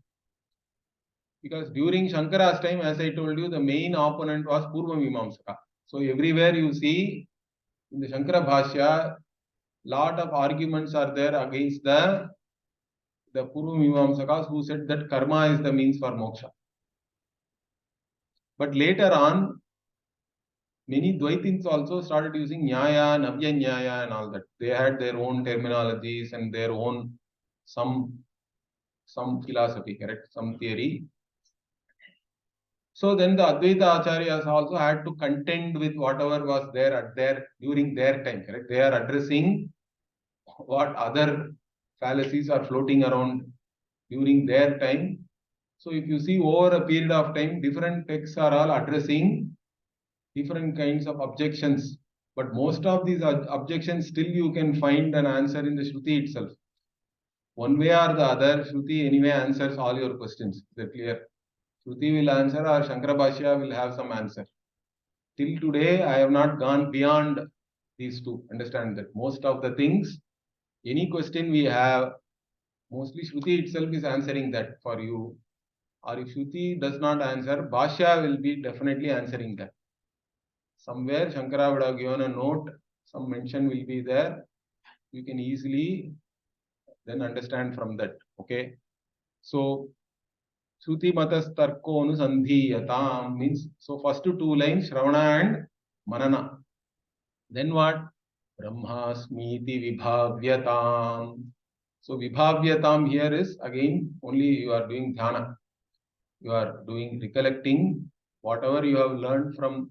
Because during Shankara's time, as I told you, the main opponent was Purva Mimamsaka. So everywhere you see in the Shankara Bhashya, lot of arguments are there against the Purva Mimamsakas who said that karma is the means for moksha. But later on, many Dvaitins also started using Nyaya, Navya Nyaya and all that. They had their own terminologies and their own some philosophy, correct? Some theory. So then the Advaita Acharyas also had to contend with whatever was there during their time, correct? They are addressing what other fallacies are floating around during their time. So if you see over a period of time, different texts are all addressing different kinds of objections. But most of these objections still you can find an answer in the Shruti itself. One way or the other, Shruti anyway answers all your questions. Is that clear? Shruti will answer or Shankara Bhashya will have some answer. Till today, I have not gone beyond these two. Understand that most of the things, any question we have, mostly Shruti itself is answering that for you. Or if Shruti does not answer, Bhashya will be definitely answering that. Somewhere Shankara would have given a note, some mention will be there. You can easily then understand from that. Okay. So Shruti Matas Tarko Anusandhiyatam means, so first two lines, Shravana and Manana. Then what? Brahmasmiti Vibhavyatam. So Vibhavyatam here is again only you are doing dhyana. You are doing recollecting whatever you have learned from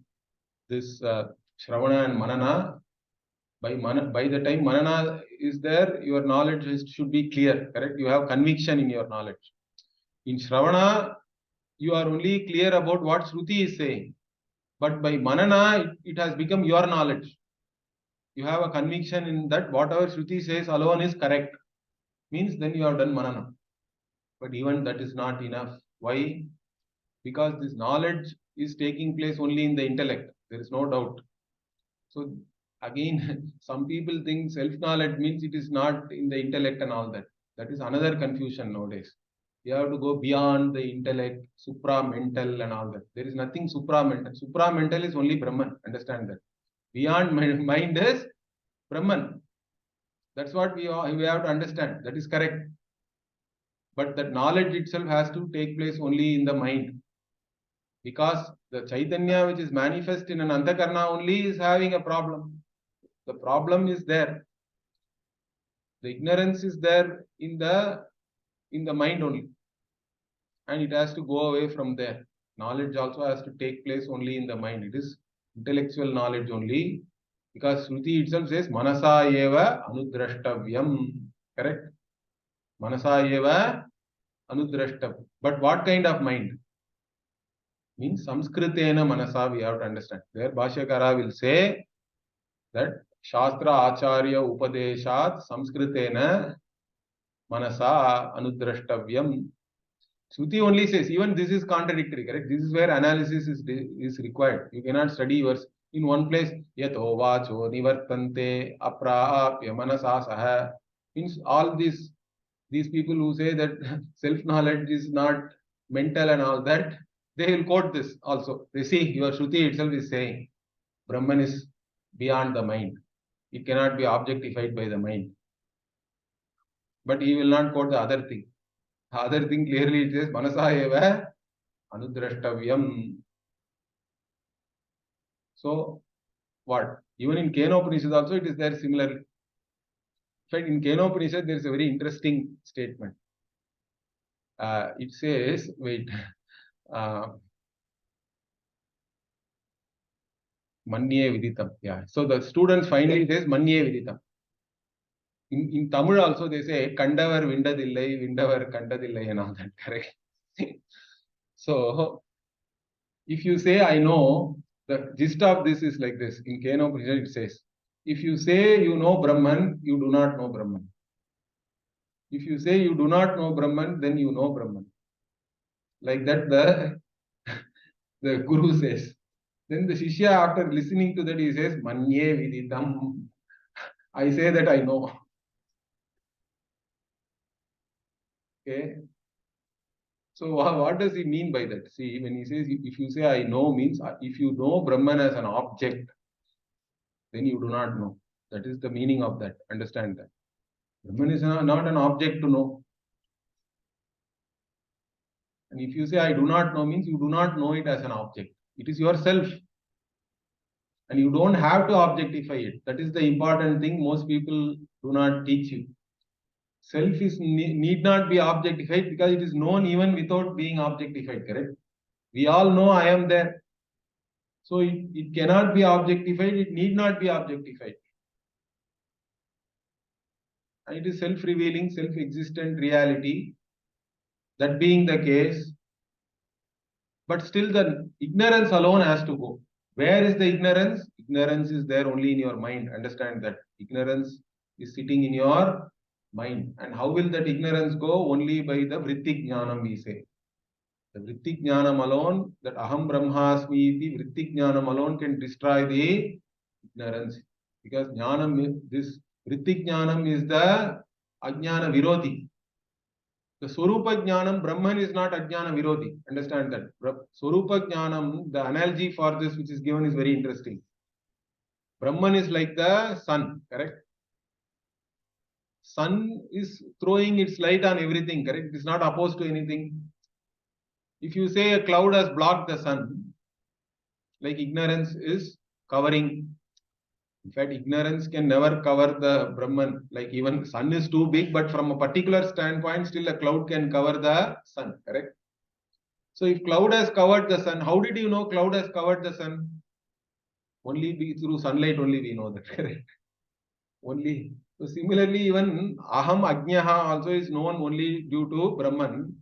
this Shravana and Manana. By the time Manana is there, your knowledge should be clear, correct? You have conviction in your knowledge. In Shravana, you are only clear about what Shruti is saying. But by manana, it has become your knowledge. You have a conviction in that whatever Shruti says alone is correct. Means then you have done manana. But even that is not enough. Why? Because this knowledge is taking place only in the intellect. There is no doubt. So again, some people think self-knowledge means it is not in the intellect and all that. That is another confusion nowadays. You have to go beyond the intellect, supra-mental and all that. There is nothing supra-mental. Supra-mental is only Brahman. Understand that. Beyond mind is Brahman. That's what we have to understand. That is correct. But that knowledge itself has to take place only in the mind. Because the Chaitanya which is manifest in an Antakarna only is having a problem. The problem is there. The ignorance is there in the mind only. And it has to go away from there. Knowledge also has to take place only in the mind. It is intellectual knowledge only. Because Shruti itself says, Manasa eva anudrashtavyam. Correct? Manasa eva anudrashtavyam. But what kind of mind? Means Samskritena Manasa, we have to understand. There Bhashyakara will say that Shastra Acharya Upadeshat Samskritena Manasa Anudrashtavyam. Shruti only says, even this is contradictory, correct? This is where analysis is required. You cannot study verse in one place. Yato vacho nivartante apraapya manasa saha. Means all these people who say that self-knowledge is not mental and all that, they will quote this also. They see your Shruti itself is saying Brahman is beyond the mind. It cannot be objectified by the mind. But he will not quote the other thing. The other thing clearly it says Manasa eva anudrashtavyam. So what? Even in Kenopanishad also it is there similarly. In fact, in Kenopanishad there is a very interesting statement. It says, wait, Manye Viditam. Yeah. So the students finally says Manye Viditam. In Tamil also they say Kandavar Vindadillai, Vindavar Kandadillai and all that, correct? So if you say I know, the gist of this is like this. In Kenopanishad it says, if you say you know Brahman, you do not know Brahman. If you say you do not know Brahman, then you know Brahman. Like that the Guru says. Then the Shishya, after listening to that, he says, Manye Viditam. I say that I know. Okay. So what does he mean by that? See, when he says, if you say I know, means if you know Brahman as an object, then you do not know. That is the meaning of that. Understand that. Brahman is not an object to know. And if you say I do not know, means you do not know it as an object. It is yourself. And you don't have to objectify it. That is the important thing most people do not teach you. Self is need not be objectified because it is known even without being objectified, correct? We all know I am there. So it cannot be objectified, it need not be objectified. And it is self-revealing, self-existent reality. That being the case, but still the ignorance alone has to go. Where is the ignorance? Ignorance is there only in your mind. Understand that. Ignorance is sitting in your mind. And how will that ignorance go? Only by the Vrittik Jnanam, we say. The Vrittik Jnanam alone, that Aham Brahmasmi, the Vrittik Jnanam alone can destroy the ignorance. Because Jnanam, this Vrittik Jnanam is the Ajnana Virodhi. The Swarupa Jnanam, Brahman is not Ajnana Virodhi. Understand that. Swarupa Jnanam, the analogy for this which is given is very interesting. Brahman is like the sun, correct? Sun is throwing its light on everything, correct? It is not opposed to anything. If you say a cloud has blocked the sun, like ignorance is covering. In fact, ignorance can never cover the Brahman. Like even sun is too big, but from a particular standpoint, still a cloud can cover the sun, correct? So if cloud has covered the sun, how did you know cloud has covered the sun? Only through sunlight only we know that, correct? Only. So similarly, even Aham Ajnaha also is known only due to Brahman.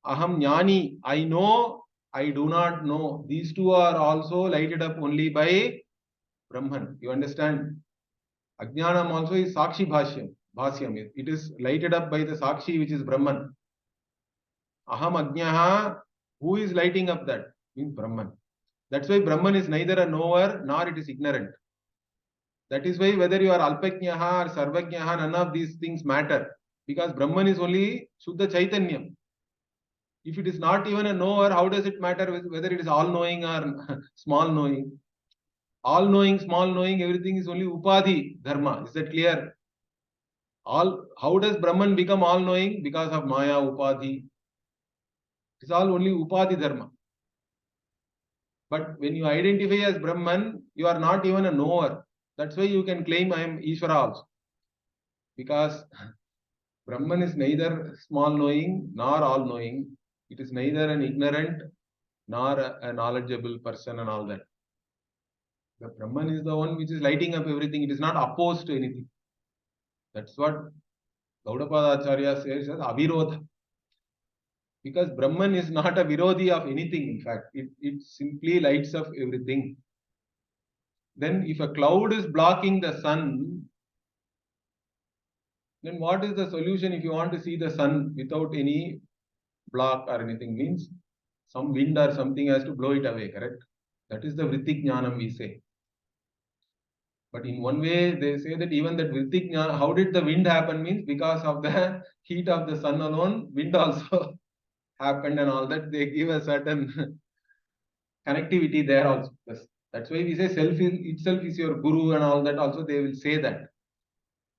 Aham Jnani, I know I do not know. These two are also lighted up only by Brahman. You understand? Ajnanam also is Sakshi Bhasyam. It is lighted up by the Sakshi, which is Brahman. Aham Ajnaha, who is lighting up that? Means Brahman. That's why Brahman is neither a knower nor it is ignorant. That is why whether you are Alpajnaha or Sarvajnaha, none of these things matter. Because Brahman is only Shuddha Chaitanyam. If it is not even a knower, how does it matter whether it is all knowing or small knowing? All knowing, small knowing, everything is only Upadhi Dharma. Is that clear? How does Brahman become all knowing? Because of Maya, Upadhi. It is all only Upadhi Dharma. But when you identify as Brahman, you are not even a knower. That's why you can claim I am Ishvara also. Because Brahman is neither small knowing nor all knowing. It is neither an ignorant nor a knowledgeable person and all that. The Brahman is the one which is lighting up everything. It is not opposed to anything. That's what Gaudapada Acharya says as Avirodha. Because Brahman is not a Virodhi of anything, in fact. It simply lights up everything. Then if a cloud is blocking the sun, then what is the solution if you want to see the sun without any block or anything? Means some wind or something has to blow it away, correct? That is the Vritti Jnanam we say. But in one way, they say that even that Vritti Jnana, how did the wind happen? Means because of the heat of the sun alone, wind also happened and all that. They give a certain connectivity there also. That's why we say self itself is your guru and all that also they will say that.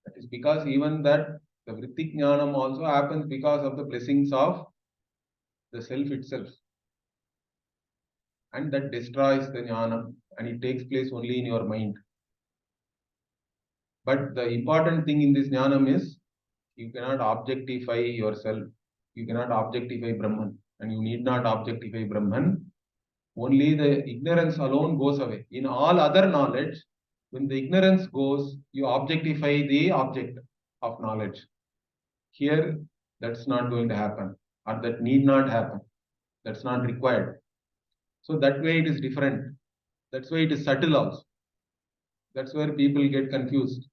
That is because even that the Vritti Jnanam also happens because of the blessings of the self itself. And that destroys the Jnanam and it takes place only in your mind. But the important thing in this Jnanam is you cannot objectify yourself. You cannot objectify Brahman. And you need not objectify Brahman. Only the ignorance alone goes away. In all other knowledge, when the ignorance goes, you objectify the object of knowledge. Here, that's not going to happen. Or that need not happen. That's not required. So that way it is different. That's why it is subtle also. That's where people get confused.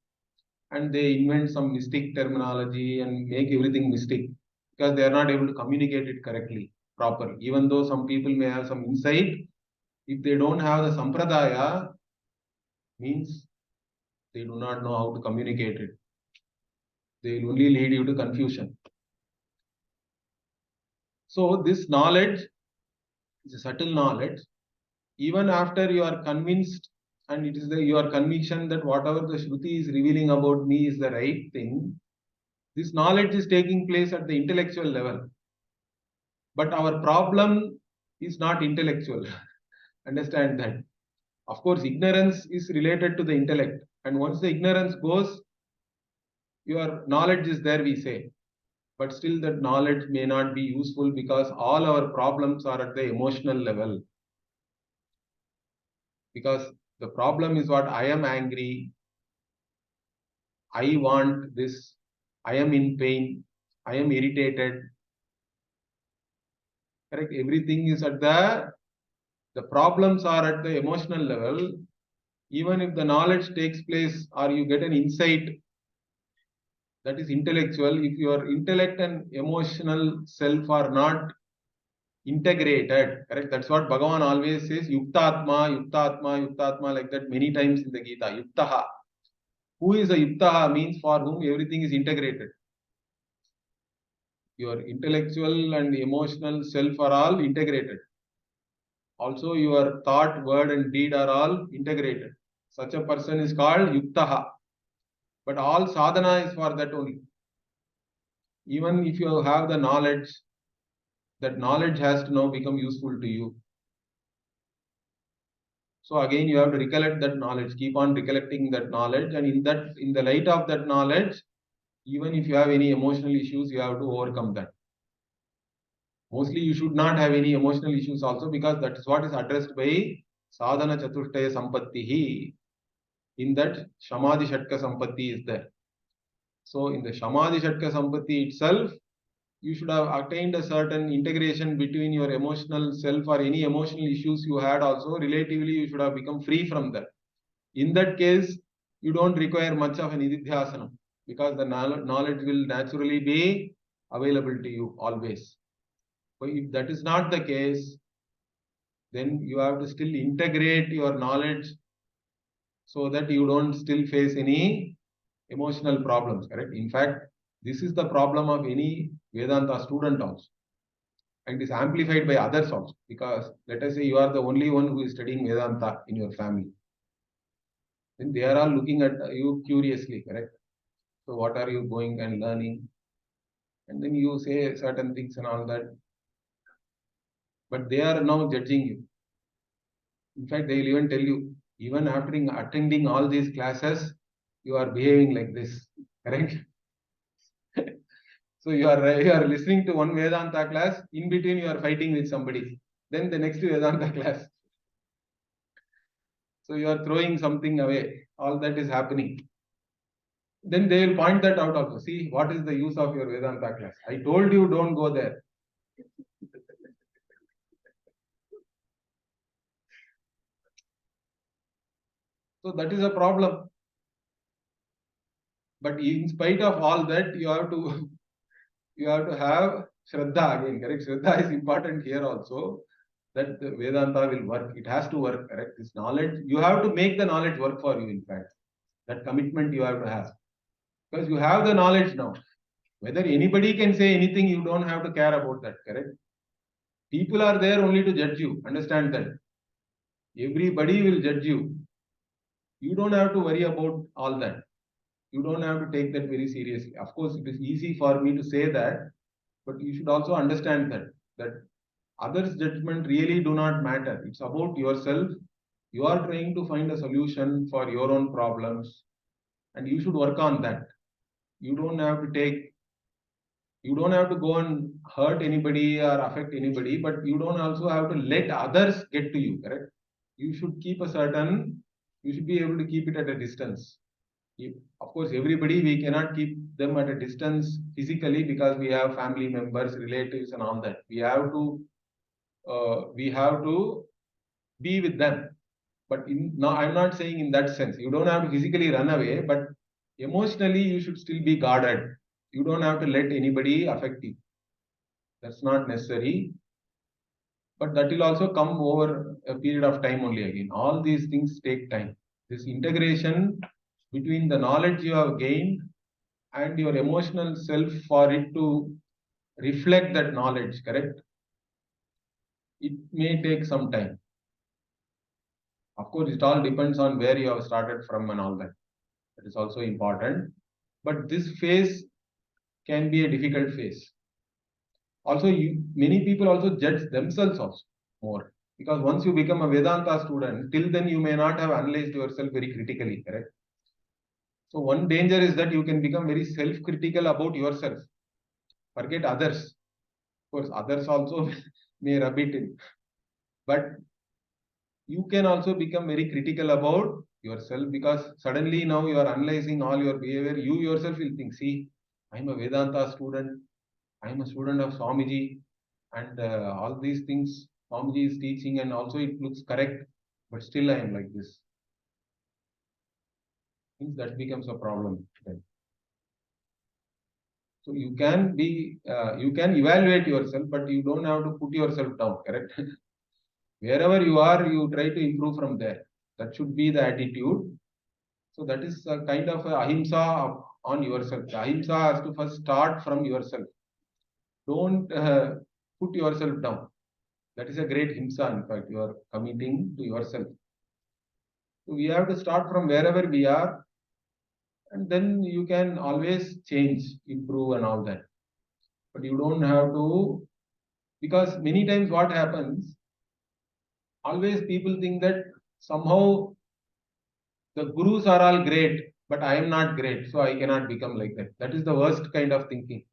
And they invent some mystic terminology and make everything mystic. Because they are not able to communicate it correctly, properly. Even though some people may have some insight, if they don't have the sampradaya, means they do not know how to communicate it. They will only lead you to confusion. So this knowledge is a subtle knowledge. Even after you are convinced and it is your conviction that whatever the Shruti is revealing about me is the right thing, this knowledge is taking place at the intellectual level. But our problem is not intellectual. Understand that. Of course, ignorance is related to the intellect. And once the ignorance goes, your knowledge is there, we say. But still that knowledge may not be useful because all our problems are at the emotional level. Because the problem is what? I am angry. I want this. I am in pain. I am irritated. Correct? Everything is at the problems are at the emotional level. Even if the knowledge takes place or you get an insight that is intellectual, if your intellect and emotional self are not integrated, correct? That's what Bhagavan always says, Yuktatma, Yuktatma, Yuktatma, like that many times in the Gita. Yuktaha. Who is a Yuktaha means for whom everything is integrated. Your intellectual and emotional self are all integrated. Also your thought, word and deed are all integrated. Such a person is called Yuktaha. But all sadhana is for that only. Even if you have the knowledge, that knowledge has to now become useful to you. So again, you have to recollect that knowledge, keep on recollecting that knowledge, and in the light of that knowledge, even if you have any emotional issues, you have to overcome that. Mostly you should not have any emotional issues also, because that is what is addressed by Sadhana Chatushtaya Sampattihi. In that, Shamadhi Shatka Sampatti is there. So in the Shamadhi Shatka Sampatti itself, you should have attained a certain integration between your emotional self or any emotional issues you had also. Relatively, you should have become free from that. In that case, you don't require much of an nididhyasana because the knowledge will naturally be available to you always. But if that is not the case, then you have to still integrate your knowledge so that you don't still face any emotional problems, correct? In fact, this is the problem of any Vedanta student also. And it is amplified by others also. Because let us say you are the only one who is studying Vedanta in your family. Then they are all looking at you curiously, correct? So what are you going and learning? And then you say certain things and all that. But they are now judging you. In fact, they will even tell you, even after attending all these classes, you are behaving like this, correct? So you are listening to one Vedanta class, in between you are fighting with somebody. Then the next Vedanta class. So you are throwing something away. All that is happening. Then they will point that out also. See, what is the use of your Vedanta class? I told you don't go there. So that is a problem. But in spite of all that, you have to have Shraddha again, correct? Shraddha is important here also. That the Vedanta will work. It has to work, correct? This knowledge, you have to make the knowledge work for you, in fact. That commitment you have to have. Because you have the knowledge now. Whether anybody can say anything, you don't have to care about that, correct? People are there only to judge you. Understand that. Everybody will judge you. You don't have to worry about all that. You don't have to take that very seriously. Of course, it is easy for me to say that, but you should also understand that others' judgment really do not matter. It's about yourself. You are trying to find a solution for your own problems, and you should work on that. You don't have to go and hurt anybody or affect anybody, but you don't also have to let others get to you, correct? You should you should be able to keep it at a distance. Of course, everybody, we cannot keep them at a distance physically because we have family members, relatives and all that. We have to be with them. But now I'm not saying in that sense. You don't have to physically run away, but emotionally you should still be guarded. You don't have to let anybody affect you. That's not necessary. But that will also come over a period of time only again. All these things take time. This integration between the knowledge you have gained and your emotional self for it to reflect that knowledge, correct? It may take some time. Of course, it all depends on where you have started from and all that. That is also important. But this phase can be a difficult phase. Also, many people also judge themselves also more. Because once you become a Vedanta student, till then you may not have analyzed yourself very critically, correct? So one danger is that you can become very self-critical about yourself. Forget others. Of course, others also may rub it in. But you can also become very critical about yourself because suddenly now you are analyzing all your behavior. You yourself will think, see, I'm a Vedanta student. I'm a student of Swamiji. And all these things Swamiji is teaching and also it looks correct. But still I am like this. Means that becomes a problem then. So you can evaluate yourself, but you don't have to put yourself down, correct? Wherever you are, you try to improve from there. That should be the attitude. So that is a kind of a ahimsa on yourself. The ahimsa has to first start from yourself. Don't put yourself down. That is a great himsa, in fact, you are committing to yourself. So we have to start from wherever we are, and then you can always change, improve, and all that. But you don't have to, because many times what happens, always people think that somehow the gurus are all great, but I am not great, so I cannot become like that. That is the worst kind of thinking.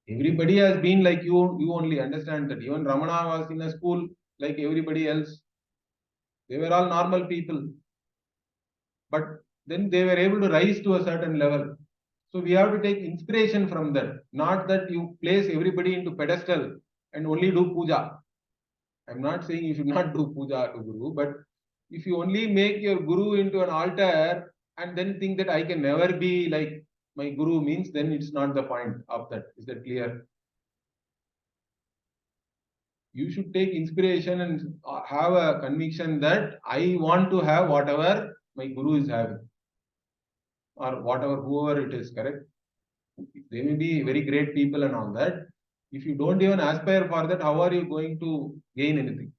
Everybody has been like you only understand that. Even Ramana was in a school like everybody else. They were all normal people. But then they were able to rise to a certain level. So we have to take inspiration from that, not that you place everybody into pedestal and only do puja. I'm not saying you should not do puja to Guru, but if you only make your Guru into an altar and then think that I can never be like my Guru means, then it's not the point of that. Is that clear? You should take inspiration and have a conviction that I want to have whatever my Guru is having, or whatever, whoever it is, correct? They may be very great people and all that. If you don't even aspire for that, how are you going to gain anything?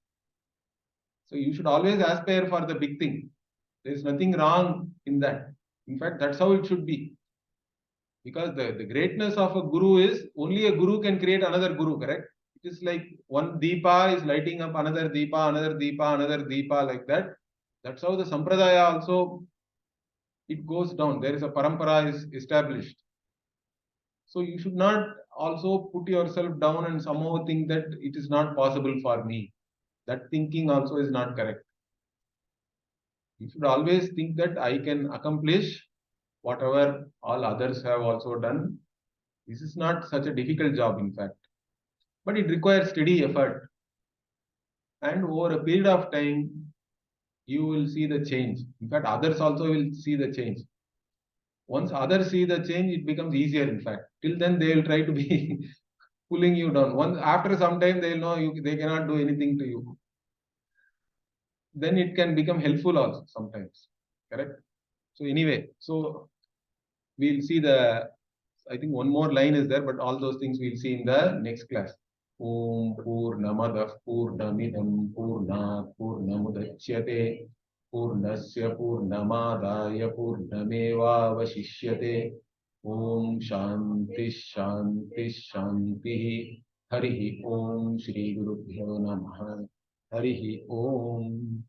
So you should always aspire for the big thing. There is nothing wrong in that. In fact, that's how it should be. Because the greatness of a guru is only a guru can create another guru, correct? It is like one deepa is lighting up another deepa, another deepa, another deepa, like that. That's how the sampradaya also, it goes down. There is a parampara is established. So you should not also put yourself down and somehow think that it is not possible for me. That thinking also is not correct. You should always think that I can accomplish whatever all others have also done. This is not such a difficult job, in fact, but it requires steady effort. And over a period of time, you will see the change. In fact, others also will see the change. Once others see the change, it becomes easier, in fact. Till then, they will try to be pulling you down. Once after some time, they will know they cannot do anything to you. Then it can become helpful also sometimes. Correct? So anyway, so we'll see I think one more line is there, but all those things we'll see in the next class. Om Purnamadah Purnamidam Purnat Purnamudachyate Purnasya Purnamadaya Purnameva Vashishyate. Om Shanti Shanti Shanti. Harihi Om Shri Gurubhyo Namaha. Harihi Om.